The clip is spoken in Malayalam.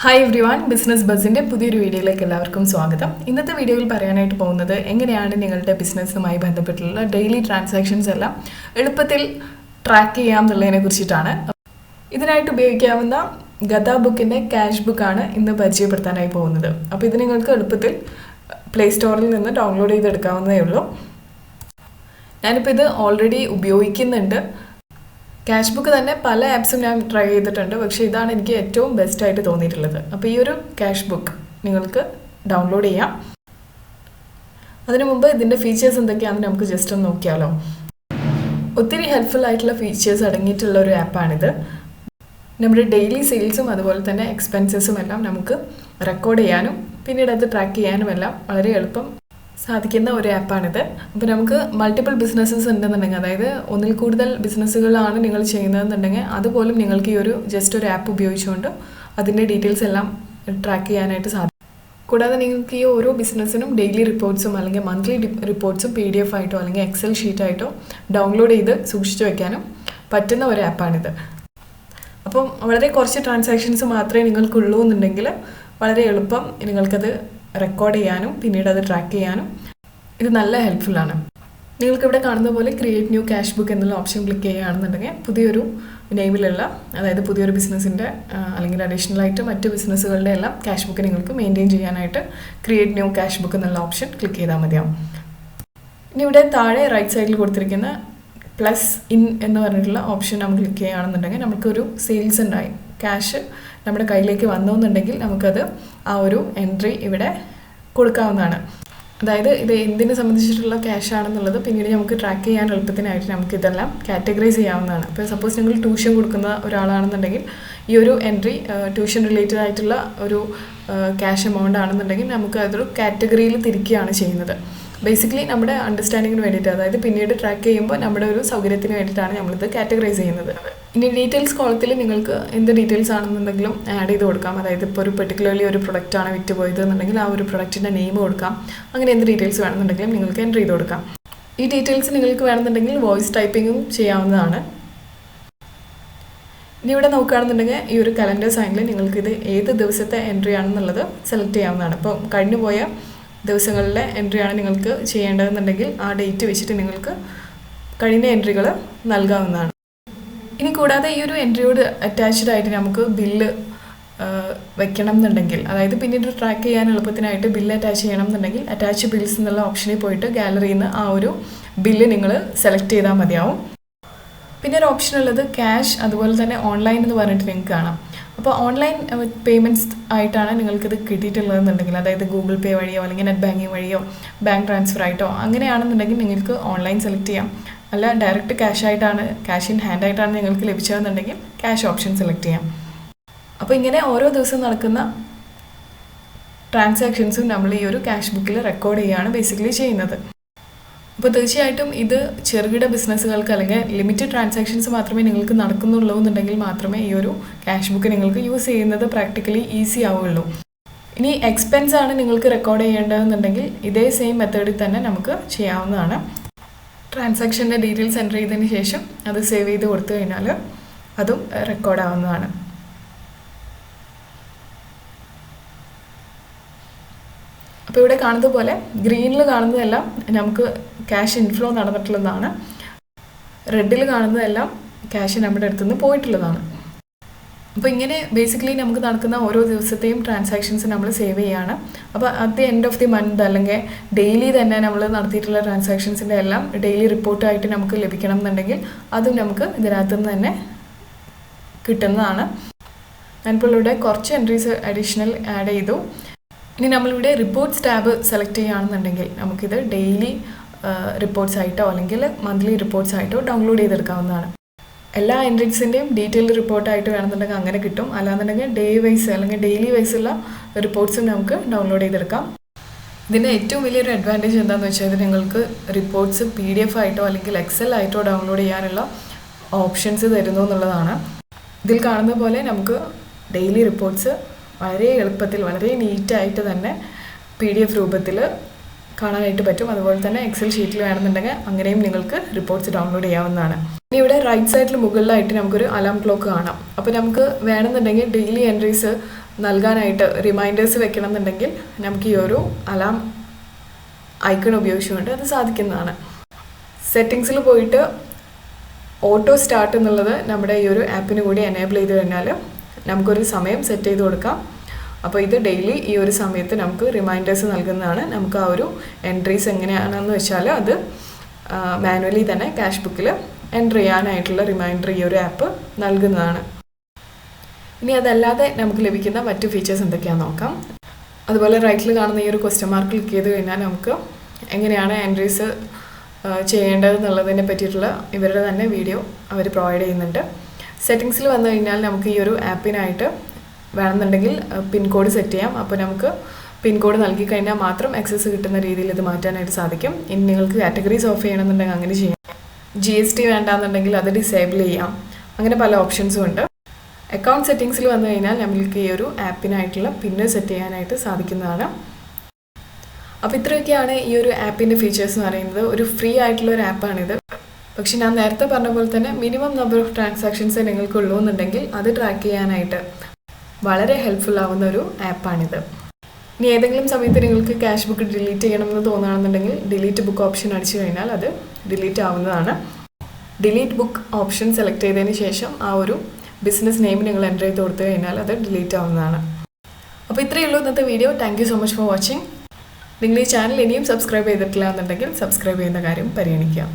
ഹായ് എവ്രിവൺ, ബിസിനസ് ബസ്സിൻ്റെ പുതിയൊരു വീഡിയോയിലേക്ക് എല്ലാവർക്കും സ്വാഗതം. ഇന്നത്തെ വീഡിയോയിൽ പറയാനായിട്ട് പോകുന്നത് എങ്ങനെയാണ് നിങ്ങളുടെ ബിസിനസ്സുമായി ബന്ധപ്പെട്ടുള്ള ഡെയിലി ട്രാൻസാക്ഷൻസ് എല്ലാം എളുപ്പത്തിൽ ട്രാക്ക് ചെയ്യാം എന്നുള്ളതിനെ കുറിച്ചിട്ടാണ്. ഇതിനായിട്ട് ഉപയോഗിക്കാവുന്ന ഖാത ബുക്കിൻ്റെ ക്യാഷ് ബുക്കാണ് ഇന്ന് പരിചയപ്പെടുത്താനായി പോകുന്നത്. അപ്പോൾ ഇത് നിങ്ങൾക്ക് എളുപ്പത്തിൽ പ്ലേ സ്റ്റോറിൽ നിന്ന് ഡൗൺലോഡ് ചെയ്തെടുക്കാവുന്നതേ ഉള്ളൂ. ഞാനിപ്പോൾ ഇത് ഓൾറെഡി ഉപയോഗിക്കുന്നുണ്ട്. ക്യാഷ് ബുക്ക് തന്നെ പല ആപ്സും ഞാൻ ട്രൈ ചെയ്തിട്ടുണ്ട്, പക്ഷേ ഇതാണ് എനിക്ക് ഏറ്റവും ബെസ്റ്റായിട്ട് തോന്നിയിട്ടുള്ളത്. അപ്പോൾ ഈ ഒരു ക്യാഷ് ബുക്ക് നിങ്ങൾക്ക് ഡൗൺലോഡ് ചെയ്യാം. അതിനു മുമ്പ് ഇതിൻ്റെ ഫീച്ചേഴ്സ് എന്തൊക്കെയാണെന്ന് നമുക്ക് ജസ്റ്റ് ഒന്ന് നോക്കിയാലോ. ഒത്തിരി ഹെൽപ്ഫുൾ ആയിട്ടുള്ള ഫീച്ചേഴ്സ് അടങ്ങിയിട്ടുള്ള ഒരു ആപ്പാണിത്. നമ്മുടെ ഡെയിലി സെയിൽസും അതുപോലെ തന്നെ എക്സ്പെൻസസും എല്ലാം നമുക്ക് റെക്കോർഡ് ചെയ്യാനും പിന്നീട് അത് ട്രാക്ക് ചെയ്യാനും എല്ലാം വളരെ എളുപ്പം സാധിക്കുന്ന ഒരു ആപ്പാണിത്. അപ്പോൾ നമുക്ക് മൾട്ടിപ്പിൾ ബിസിനസ്സസ് ഉണ്ടെന്നുണ്ടെങ്കിൽ, അതായത് ഒന്നിൽ കൂടുതൽ ബിസിനസ്സുകളാണ് നിങ്ങൾ ചെയ്യുന്നതെന്നുണ്ടെങ്കിൽ അതുപോലും നിങ്ങൾക്ക് ഈ ഒരു ജസ്റ്റ് ഒരു ആപ്പ് ഉപയോഗിച്ചുകൊണ്ട് അതിൻ്റെ ഡീറ്റെയിൽസ് എല്ലാം ട്രാക്ക് ചെയ്യാനായിട്ട് സാധിക്കും. കൂടാതെ നിങ്ങൾക്ക് ഈ ഓരോ ബിസിനസ്സിനും ഡെയിലി റിപ്പോർട്ട്സും അല്ലെങ്കിൽ മന്ത്ലി റിപ്പോർട്ട്സും PDF ആയിട്ടോ അല്ലെങ്കിൽ എക്സൽ ഷീറ്റായിട്ടോ ഡൗൺലോഡ് ചെയ്ത് സൂക്ഷിച്ചു വയ്ക്കാനും പറ്റുന്ന ഒരു ആപ്പാണിത്. അപ്പം വളരെ കുറച്ച് ട്രാൻസാക്ഷൻസ് മാത്രമേ നിങ്ങൾക്കുള്ളൂ എന്നുണ്ടെങ്കിൽ വളരെ എളുപ്പം നിങ്ങൾക്കത് റെക്കോർഡ് ചെയ്യാനും പിന്നീട് അത് ട്രാക്ക് ചെയ്യാനും ഇത് നല്ല ഹെൽപ്ഫുള്ളാണ്. നിങ്ങൾക്കിവിടെ കാണുന്ന പോലെ ക്രിയേറ്റ് ന്യൂ ക്യാഷ് ബുക്ക് എന്നുള്ള ഓപ്ഷൻ ക്ലിക്ക് ചെയ്യുകയാണെന്നുണ്ടെങ്കിൽ പുതിയൊരു നെയിമിലുള്ള, അതായത് പുതിയൊരു ബിസിനസ്സിൻ്റെ അല്ലെങ്കിൽ അഡീഷണൽ ആയിട്ട് മറ്റ് ബിസിനസ്സുകളുടെ എല്ലാം ക്യാഷ് ബുക്ക് നിങ്ങൾക്ക് മെയിൻറ്റെയിൻ ചെയ്യാനായിട്ട് ക്രിയേറ്റ് ന്യൂ ക്യാഷ് ബുക്ക് എന്നുള്ള ഓപ്ഷൻ ക്ലിക്ക് ചെയ്താൽ മതിയാവും. ഇനി ഇവിടെ താഴെ റൈറ്റ് സൈഡിൽ കൊടുത്തിരിക്കുന്ന പ്ലസ് ഇൻ എന്ന് പറഞ്ഞിട്ടുള്ള ഓപ്ഷൻ നമ്മൾ ക്ലിക്ക് ചെയ്യുകയാണെന്നുണ്ടെങ്കിൽ നമുക്കൊരു സെയിൽസ് ഉണ്ടായി ക്യാഷ് നമ്മുടെ കയ്യിലേക്ക് വന്നുവെന്നുണ്ടെങ്കിൽ നമുക്കത് ആ ഒരു എൻട്രി ഇവിടെ കൊടുക്കാവുന്നതാണ്. അതായത് ഇത് എന്തിനെ സംബന്ധിച്ചിട്ടുള്ള ക്യാഷ് ആണെന്നുള്ളത് പിന്നീട് നമുക്ക് ട്രാക്ക് ചെയ്യാൻ എളുപ്പത്തിനായിട്ട് നമുക്ക് ഇതെല്ലാം കാറ്റഗറൈസ് ചെയ്യാവുന്നതാണ്. ഇപ്പോൾ സപ്പോസ് നിങ്ങൾ ട്യൂഷൻ കൊടുക്കുന്ന ഒരാളാണെന്നുണ്ടെങ്കിൽ ഈ ഒരു എൻട്രി ട്യൂഷൻ റിലേറ്റഡ് ആയിട്ടുള്ള ഒരു ക്യാഷ് എമൗണ്ട് ആണെന്നുണ്ടെങ്കിൽ നമുക്ക് അതൊരു കാറ്റഗറിയിൽ തിരിക്കുകയാണ് ചെയ്യുന്നത്. ബേസിക്കലി നമ്മുടെ അണ്ടർസ്റ്റാൻഡിങ്ങിന് വേണ്ടിയിട്ട്, അതായത് പിന്നീട് ട്രാക്ക് ചെയ്യുമ്പോൾ നമ്മുടെ ഒരു സൗകര്യത്തിന് വേണ്ടിയിട്ടാണ് നമ്മളിത് കാറ്റഗറൈസ് ചെയ്യുന്നത്. ഇനി ഡീറ്റെയിൽസ് കോളത്തിൽ നിങ്ങൾക്ക് എന്ത് ഡീറ്റെയിൽസ് ആണെന്നുണ്ടെങ്കിലും ആഡ് ചെയ്ത് കൊടുക്കാം. അതായത് ഇപ്പോൾ ഒരു പെർട്ടിക്കുലർലി ഒരു പ്രൊഡക്റ്റാണ് വിറ്റ് പോയത് എന്നുണ്ടെങ്കിൽ ആ ഒരു പ്രൊഡക്റ്റിൻ്റെ നെയിം കൊടുക്കാം. അങ്ങനെ എന്ത് ഡീറ്റെയിൽസ് വേണമെന്നുണ്ടെങ്കിലും നിങ്ങൾക്ക് എൻ്റർ ചെയ്ത് കൊടുക്കാം. ഈ ഡീറ്റെയിൽസ് നിങ്ങൾക്ക് വേണമെന്നുണ്ടെങ്കിൽ വോയിസ് ടൈപ്പിങ്ങും ചെയ്യാവുന്നതാണ്. ഇനി ഇവിടെ നോക്കുകയാണെന്നുണ്ടെങ്കിൽ ഈ ഒരു കലണ്ടർ സൈനിൽ നിങ്ങൾക്കിത് ഏത് ദിവസത്തെ എൻട്രി ആണെന്നുള്ളത് സെലക്ട് ചെയ്യാവുന്നതാണ്. ഇപ്പോൾ കഴിഞ്ഞു പോയ ദിവസങ്ങളിലെ എൻട്രിയാണ് നിങ്ങൾക്ക് ചെയ്യേണ്ടതെന്നുണ്ടെങ്കിൽ ആ ഡേറ്റ് വെച്ചിട്ട് നിങ്ങൾക്ക് കഴിഞ്ഞ എൻട്രികൾ നൽകാവുന്നതാണ്. ഇനി കൂടാതെ ഈ ഒരു എൻട്രിയോട് അറ്റാച്ച്ഡ് ആയിട്ട് നമുക്ക് ബില്ല് വെക്കണം എന്നുണ്ടെങ്കിൽ, അതായത് പിന്നീട് ട്രാക്ക് ചെയ്യാൻ എളുപ്പത്തിനായിട്ട് ബില്ല് അറ്റാച്ച് ചെയ്യണം എന്നുണ്ടെങ്കിൽ അറ്റാച്ച് ബിൽസ് എന്നുള്ള ഓപ്ഷനിൽ പോയിട്ട് ഗാലറിയിൽ നിന്ന് ആ ഒരു ബില്ല് നിങ്ങൾ സെലക്ട് ചെയ്താൽ മതിയാവും. പിന്നെ ഒരു ഓപ്ഷൻ ഉള്ളത് ക്യാഷ് അതുപോലെ തന്നെ ഓൺലൈൻ എന്ന് പറഞ്ഞിട്ട് നിങ്ങൾക്ക് കാണാം. അപ്പോൾ ഓൺലൈൻ പേയ്മെൻറ്റ്സ് ആയിട്ടാണ് നിങ്ങൾക്കിത് കിട്ടിയിട്ടുള്ളതെന്നുണ്ടെങ്കിൽ, അതായത് ഗൂഗിൾ പേ വഴിയോ അല്ലെങ്കിൽ നെറ്റ് ബാങ്കിങ് വഴിയോ ബാങ്ക് ട്രാൻസ്ഫർ ആയിട്ടോ അങ്ങനെയാണെന്നുണ്ടെങ്കിൽ നിങ്ങൾക്ക് ഓൺലൈൻ സെലക്ട് ചെയ്യാം. അല്ല ഡയറക്റ്റ് ക്യാഷ് ഇൻ ഹാൻഡ് ആയിട്ടാണ് നിങ്ങൾക്ക് ലഭിച്ചതെന്നുണ്ടെങ്കിൽ ക്യാഷ് ഓപ്ഷൻ സെലക്ട് ചെയ്യാം. അപ്പോൾ ഇങ്ങനെ ഓരോ ദിവസവും നടക്കുന്ന ട്രാൻസാക്ഷൻസും നമ്മൾ ഈ ഒരു ക്യാഷ് ബുക്കിൽ റെക്കോർഡ് ചെയ്യുകയാണ് ബേസിക്കലി ചെയ്യുന്നത്. അപ്പോൾ തീർച്ചയായിട്ടും ഇത് ചെറുകിട ബിസിനസ്സുകൾക്ക് അല്ലെങ്കിൽ ലിമിറ്റഡ് ട്രാൻസാക്ഷൻസ് മാത്രമേ നിങ്ങൾക്ക് നടക്കുന്നുള്ളൂ എന്നുണ്ടെങ്കിൽ മാത്രമേ ഈ ഒരു ക്യാഷ് ബുക്ക് നിങ്ങൾക്ക് യൂസ് ചെയ്യുന്നത് പ്രാക്ടിക്കലി ഈസി ആവുകയുള്ളൂ. ഇനി എക്സ്പെൻസ് ആണ് നിങ്ങൾക്ക് റെക്കോർഡ് ചെയ്യേണ്ടതെന്നുണ്ടെങ്കിൽ ഇതേ സെയിം മെത്തേഡിൽ തന്നെ നമുക്ക് ചെയ്യാവുന്നതാണ്. ട്രാൻസാക്ഷൻ്റെ ഡീറ്റെയിൽസ് എൻ്റർ ചെയ്തതിന് ശേഷം അത് സേവ് ചെയ്ത് കൊടുത്തു കഴിഞ്ഞാൽ അതും റെക്കോർഡാവുന്നതാണ്. അപ്പോൾ ഇവിടെ കാണുന്നത് പോലെ ഗ്രീനിൽ കാണുന്നതെല്ലാം നമുക്ക് ക്യാഷ് ഇൻഫ്ലോ നടന്നിട്ടുള്ളതാണ്, റെഡിൽ കാണുന്നതെല്ലാം ക്യാഷ് നമ്മുടെ അടുത്തുനിന്ന് പോയിട്ടുള്ളതാണ്. അപ്പോൾ ഇങ്ങനെ ബേസിക്കലി നമുക്ക് നടക്കുന്ന ഓരോ ദിവസത്തെയും ട്രാൻസാക്ഷൻസ് നമ്മൾ സേവ് ചെയ്യുകയാണ്. അപ്പോൾ at the end of the month അല്ലെങ്കിൽ ഡെയിലി തന്നെ നമ്മൾ നടത്തിയിട്ടുള്ള ട്രാൻസാക്ഷൻസിൻ്റെ എല്ലാം ഡെയിലി റിപ്പോർട്ടായിട്ട് നമുക്ക് ലഭിക്കണം എന്നുണ്ടെങ്കിൽ അതും നമുക്ക് ഇതിനകത്തുനിന്ന് തന്നെ കിട്ടുന്നതാണ്. ഞാനിപ്പോൾ ഇവിടെ കുറച്ച് എൻട്രീസ് അഡീഷണൽ ആഡ് ചെയ്തു. ഇനി നമ്മളിവിടെ റിപ്പോർട്ട്സ് ടാബ് സെലക്ട് ചെയ്യുകയാണെന്നുണ്ടെങ്കിൽ നമുക്കിത് ഡെയിലി റിപ്പോർട്ട്സ് ആയിട്ടോ അല്ലെങ്കിൽ മന്ത്ലി റിപ്പോർട്ട്സ് ആയിട്ടോ ഡൗൺലോഡ് ചെയ്തെടുക്കാവുന്നതാണ്. എല്ലാ എൻട്രീസിൻ്റെയും ഡീറ്റെയിൽഡ് റിപ്പോർട്ടായിട്ട് വേണമെന്നുണ്ടെങ്കിൽ അങ്ങനെ കിട്ടും. അല്ലാന്നുണ്ടെങ്കിൽ ഡേ വൈസ് അല്ലെങ്കിൽ ഡെയിലി വൈസുള്ള റിപ്പോർട്ട്സും നമുക്ക് ഡൗൺലോഡ് ചെയ്തെടുക്കാം. ഇതിൻ്റെ ഏറ്റവും വലിയൊരു അഡ്വാൻറ്റേജ് എന്താണെന്ന് വെച്ചാൽ നിങ്ങൾക്ക് റിപ്പോർട്ട്സ് PDF ആയിട്ടോ അല്ലെങ്കിൽ എക്സൽ ആയിട്ടോ ഡൗൺലോഡ് ചെയ്യാനുള്ള ഓപ്ഷൻസ് തരുന്നു എന്നുള്ളതാണ്. ഇതിൽ കാണുന്ന പോലെ നമുക്ക് ഡെയിലി റിപ്പോർട്ട്സ് വളരെ എളുപ്പത്തിൽ വളരെ നീറ്റായിട്ട് തന്നെ PDF രൂപത്തിൽ കാണാനായിട്ട് പറ്റും. അതുപോലെ തന്നെ എക്സൽ ഷീറ്റിൽ വേണമെന്നുണ്ടെങ്കിൽ അങ്ങനെയും നിങ്ങൾക്ക് റിപ്പോർട്ട്സ് ഡൗൺലോഡ് ചെയ്യാവുന്നതാണ്. ഇനി ഇവിടെ റൈറ്റ് സൈഡിൽ മുകളിലായിട്ട് നമുക്കൊരു അലാം ക്ലോക്ക് കാണാം. അപ്പോൾ നമുക്ക് വേണമെന്നുണ്ടെങ്കിൽ ഡെയിലി എൻട്രീസ് നൽകാനായിട്ട് റിമൈൻഡേഴ്സ് വെക്കണം എന്നുണ്ടെങ്കിൽ നമുക്ക് ഈ ഒരു അലാം ഐക്കൺ ഉപയോഗിച്ചുകൊണ്ട് അത് സാധിക്കുന്നതാണ്. സെറ്റിങ്സിൽ പോയിട്ട് ഓട്ടോ സ്റ്റാർട്ട് എന്നുള്ളത് നമ്മുടെ ഈ ഒരു ആപ്പിന് കൂടി എനേബിൾ ചെയ്ത് കഴിഞ്ഞാൽ നമുക്കൊരു സമയം സെറ്റ് ചെയ്ത് കൊടുക്കാം. അപ്പോൾ ഇത് ഡെയിലി ഈ ഒരു സമയത്ത് നമുക്ക് റിമൈൻഡേഴ്സ് നൽകുന്നതാണ്. നമുക്ക് ആ ഒരു എൻട്രീസ് എങ്ങനെയാണെന്ന് വെച്ചാൽ അത് മാനുവലി തന്നെ ക്യാഷ് ബുക്കിൽ എൻ്റർ ചെയ്യാനായിട്ടുള്ള റിമൈൻഡർ ഈ ഒരു ആപ്പ് നൽകുന്നതാണ്. ഇനി അതല്ലാതെ നമുക്ക് ലഭിക്കുന്ന മറ്റു ഫീച്ചേഴ്സ് എന്തൊക്കെയാണെന്ന് നോക്കാം. അതുപോലെ റൈറ്റിൽ കാണുന്ന ഈ ഒരു ക്വസ്റ്റ്യൻ മാർക്ക് ക്ലിക്ക് ചെയ്ത് കഴിഞ്ഞാൽ നമുക്ക് എങ്ങനെയാണ് എൻട്രീസ് ചെയ്യേണ്ടതെന്നുള്ളതിനെ പറ്റിയിട്ടുള്ള ഇവരുടെ തന്നെ വീഡിയോ അവർ പ്രൊവൈഡ് ചെയ്യുന്നുണ്ട്. സെറ്റിങ്സിൽ വന്നു കഴിഞ്ഞാൽ നമുക്ക് ഈ ഒരു ആപ്പിനായിട്ട് വേണമെന്നുണ്ടെങ്കിൽ പിൻകോഡ് സെറ്റ് ചെയ്യാം. അപ്പോൾ നമുക്ക് പിൻകോഡ് നൽകി കഴിഞ്ഞാൽ മാത്രം ആക്സസ് കിട്ടുന്ന രീതിയിൽ ഇത് മാറ്റാനായിട്ട് സാധിക്കും. ഇനി നിങ്ങൾക്ക് കാറ്റഗറീസ് ഓഫ് ചെയ്യണമെന്നുണ്ടെങ്കിൽ അങ്ങനെ ചെയ്യാം. GST വേണ്ടാന്നുണ്ടെങ്കിൽ അത് ഡിസേബിൾ ചെയ്യാം. അങ്ങനെ പല ഓപ്ഷൻസും ഉണ്ട്. അക്കൗണ്ട് സെറ്റിങ്സിൽ വന്നു കഴിഞ്ഞാൽ നമ്മൾക്ക് ഈ ഒരു ആപ്പിനായിട്ടുള്ള പിന്ന് സെറ്റ് ചെയ്യാനായിട്ട് സാധിക്കുന്നതാണ്. അപ്പോൾ ഇത്രയൊക്കെയാണ് ഈ ഒരു ആപ്പിൻ്റെ ഫീച്ചേഴ്സ് എന്ന് പറയുന്നത്. ഒരു ഫ്രീ ആയിട്ടുള്ള ഒരു ആപ്പാണിത്. പക്ഷെ ഞാൻ നേരത്തെ പറഞ്ഞ പോലെ തന്നെ മിനിമം നമ്പർ ഓഫ് ട്രാൻസാക്ഷൻസ് നിങ്ങൾക്ക് ഉള്ളൂ എന്നുണ്ടെങ്കിൽ അത് ട്രാക്ക് ചെയ്യാനായിട്ട് വളരെ ഹെൽപ്ഫുൾ ആവുന്ന ഒരു ആപ്പാണിത്. ഇനി ഏതെങ്കിലും സമയത്ത് നിങ്ങൾക്ക് ക്യാഷ് ബുക്ക് ഡിലീറ്റ് ചെയ്യണമെന്ന് തോന്നുകയാണെന്നുണ്ടെങ്കിൽ ഡിലീറ്റ് ബുക്ക് ഓപ്ഷൻ അടിച്ചു കഴിഞ്ഞാൽ അത് ഡിലീറ്റ് ആവുന്നതാണ്. ഡിലീറ്റ് ബുക്ക് ഓപ്ഷൻ സെലക്ട് ചെയ്തതിന് ശേഷം ആ ഒരു ബിസിനസ് നെയിം നിങ്ങൾ എൻ്റർ ചെയ്ത് കൊടുത്തു കഴിഞ്ഞാൽ അത് ഡിലീറ്റ് ആവുന്നതാണ്. അപ്പോൾ ഇത്രയേ ഉള്ളൂ ഇന്നത്തെ video. Thank you so much for watching. നിങ്ങൾ ഈ ചാനൽ ഇനിയും സബ്സ്ക്രൈബ് ചെയ്തിട്ടില്ല എന്നുണ്ടെങ്കിൽ സബ്സ്ക്രൈബ് ചെയ്യുന്ന കാര്യം പരിഗണിക്കുക.